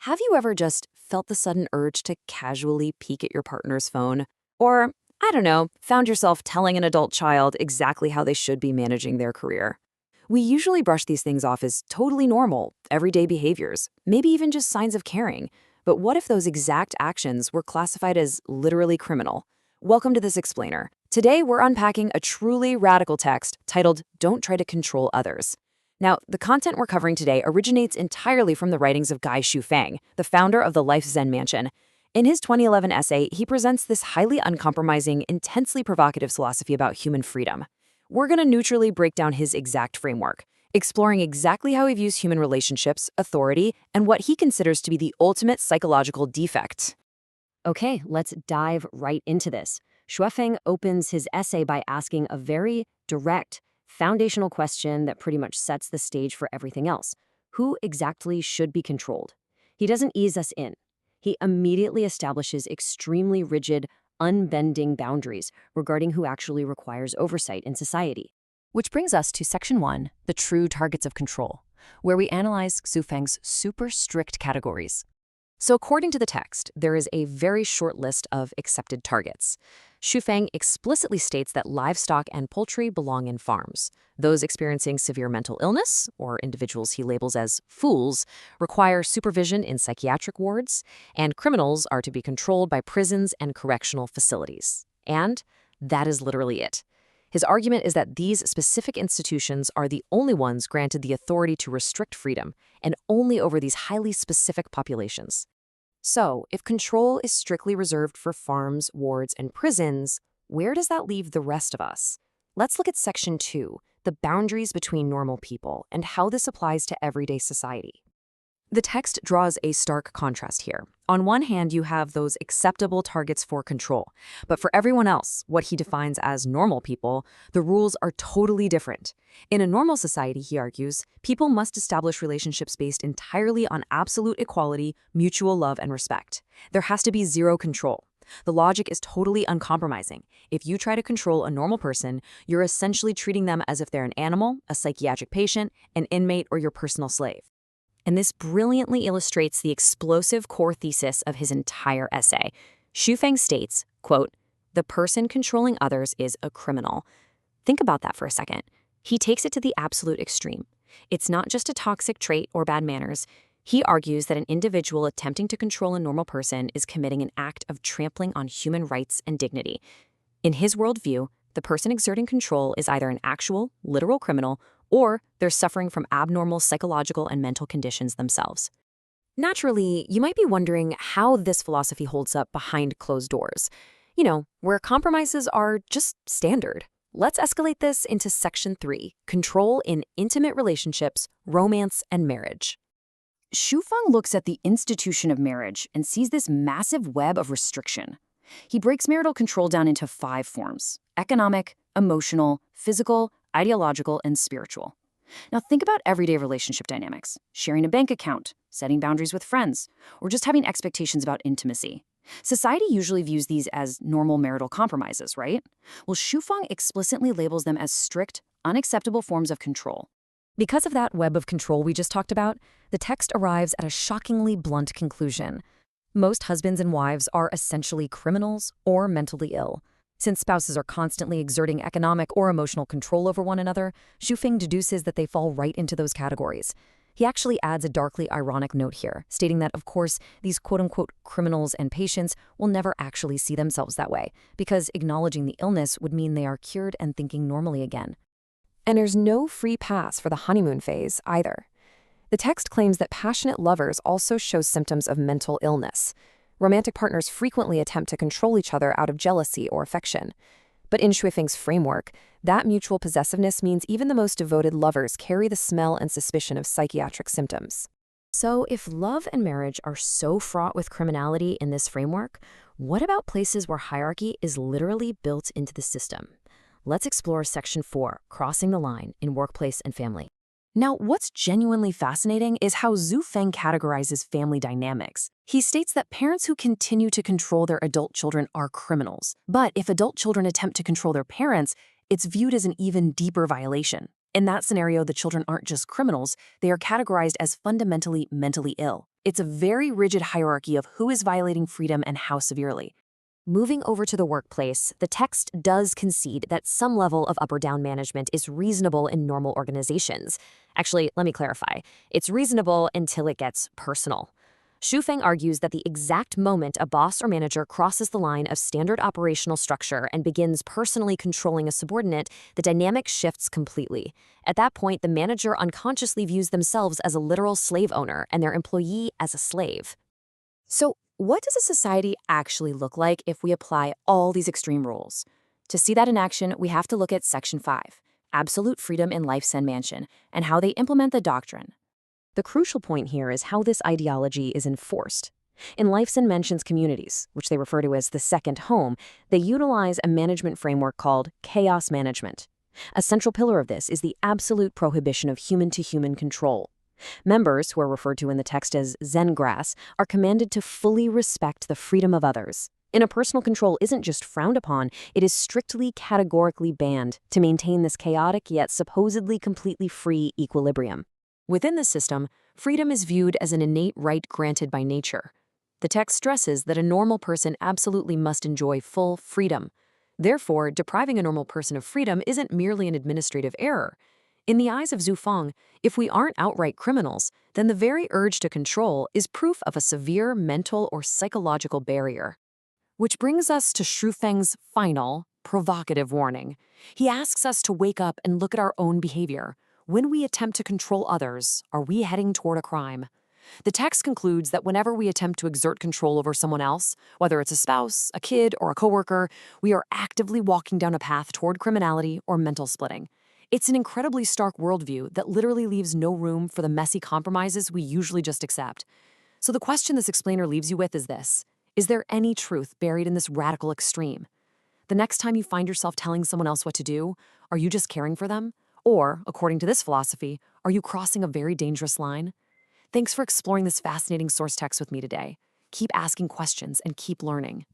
Have you ever just felt the sudden urge to casually peek at your partner's phone? Or, I don't know, found yourself telling an adult child exactly how they should be managing their career? We usually brush these things off as totally normal, everyday behaviors, maybe even just signs of caring. But what if those exact actions were classified as literally criminal? Welcome to This Explainer. Today, we're unpacking a truly radical text titled Don't Try to Control Others. Now, the content we're covering today originates entirely from the writings of Guy Shufang, the founder of the Life Zen Mansion. In his 2011 essay, he presents this highly uncompromising, intensely provocative philosophy about human freedom. We're going to neutrally break down his exact framework, exploring exactly how he views human relationships, authority, and what he considers to be the ultimate psychological defect. Okay, let's dive right into this. Shuofeng opens his essay by asking a very direct, foundational question that pretty much sets the stage for everything else. Who exactly should be controlled? He doesn't ease us in. He immediately establishes extremely rigid, unbending boundaries regarding who actually requires oversight in society. Which brings us to Section 1, the true targets of control, where we analyze Xufeng's super strict categories. So according to the text, there is a very short list of accepted targets. Shufang explicitly states that livestock and poultry belong in farms. Those experiencing severe mental illness, or individuals he labels as fools, require supervision in psychiatric wards, and criminals are to be controlled by prisons and correctional facilities. And that is literally it. His argument is that these specific institutions are the only ones granted the authority to restrict freedom, and only over these highly specific populations. So, if control is strictly reserved for farms, wards, and prisons, where does that leave the rest of us? Let's look at Section 2, the boundaries between normal people, and how this applies to everyday society. The text draws a stark contrast here. On one hand, you have those acceptable targets for control, but for everyone else, what he defines as normal people, the rules are totally different. In a normal society, he argues, people must establish relationships based entirely on absolute equality, mutual love, and respect. There has to be zero control. The logic is totally uncompromising. If you try to control a normal person, you're essentially treating them as if they're an animal, a psychiatric patient, an inmate, or your personal slave. And this brilliantly illustrates the explosive core thesis of his entire essay. Shufang states, quote, "The person controlling others is a criminal." Think about that for a second. He takes it to the absolute extreme. It's not just a toxic trait or bad manners. He argues that an individual attempting to control a normal person is committing an act of trampling on human rights and dignity. In his worldview, the person exerting control is either an actual, literal criminal, or they're suffering from abnormal psychological and mental conditions themselves. Naturally, you might be wondering how this philosophy holds up behind closed doors. Where compromises are just standard. Let's escalate this into Section 3, control in intimate relationships, romance, and marriage. Shufang looks at the institution of marriage and sees this massive web of restriction. He breaks marital control down into 5 forms: economic, emotional, physical, ideological, and spiritual. Now think about everyday relationship dynamics, sharing a bank account, setting boundaries with friends, or just having expectations about intimacy. Society usually views these as normal marital compromises, right? Well, Shufang explicitly labels them as strict, unacceptable forms of control. Because of that web of control we just talked about, the text arrives at a shockingly blunt conclusion. Most husbands and wives are essentially criminals or mentally ill. Since spouses are constantly exerting economic or emotional control over one another, Shufang deduces that they fall right into those categories. He actually adds a darkly ironic note here, stating that, of course, these quote-unquote criminals and patients will never actually see themselves that way, because acknowledging the illness would mean they are cured and thinking normally again. And there's no free pass for the honeymoon phase, either. The text claims that passionate lovers also show symptoms of mental illness. Romantic partners frequently attempt to control each other out of jealousy or affection. But in Shufang's framework, that mutual possessiveness means even the most devoted lovers carry the smell and suspicion of psychiatric symptoms. So if love and marriage are so fraught with criminality in this framework, what about places where hierarchy is literally built into the system? Let's explore Section 4, crossing the line in workplace and family. Now, what's genuinely fascinating is how Xufeng categorizes family dynamics. He states that parents who continue to control their adult children are criminals. But if adult children attempt to control their parents, it's viewed as an even deeper violation. In that scenario, the children aren't just criminals, they are categorized as fundamentally mentally ill. It's a very rigid hierarchy of who is violating freedom and how severely. Moving over to the workplace, the text does concede that some level of up or down management is reasonable in normal organizations. Actually, let me clarify. It's reasonable until it gets personal. Shufeng argues that the exact moment a boss or manager crosses the line of standard operational structure and begins personally controlling a subordinate, the dynamic shifts completely. At that point, the manager unconsciously views themselves as a literal slave owner and their employee as a slave. So, what does a society actually look like if we apply all these extreme rules? To see that in action, we have to look at Section 5, Absolute Freedom in Life Sen Mansion, and how they implement the doctrine. The crucial point here is how this ideology is enforced. In Lifeson Mentions communities, which they refer to as the second home, they utilize a management framework called chaos management. A central pillar of this is the absolute prohibition of human-to-human control. Members, who are referred to in the text as Zen grass, are commanded to fully respect the freedom of others. Interpersonal control isn't just frowned upon, it is strictly categorically banned to maintain this chaotic yet supposedly completely free equilibrium. Within the system, freedom is viewed as an innate right granted by nature. The text stresses that a normal person absolutely must enjoy full freedom. Therefore, depriving a normal person of freedom isn't merely an administrative error. In the eyes of Zhu Feng, if we aren't outright criminals, then the very urge to control is proof of a severe mental or psychological barrier. Which brings us to Shu Feng's final, provocative warning. He asks us to wake up and look at our own behavior. When we attempt to control others, are we heading toward a crime? The text concludes that whenever we attempt to exert control over someone else, whether it's a spouse, a kid, or a coworker, we are actively walking down a path toward criminality or mental splitting. It's an incredibly stark worldview that literally leaves no room for the messy compromises we usually just accept. So the question this explainer leaves you with is this: is there any truth buried in this radical extreme? The next time you find yourself telling someone else what to do, are you just caring for them? Or, according to this philosophy, are you crossing a very dangerous line? Thanks for exploring this fascinating source text with me today. Keep asking questions and keep learning.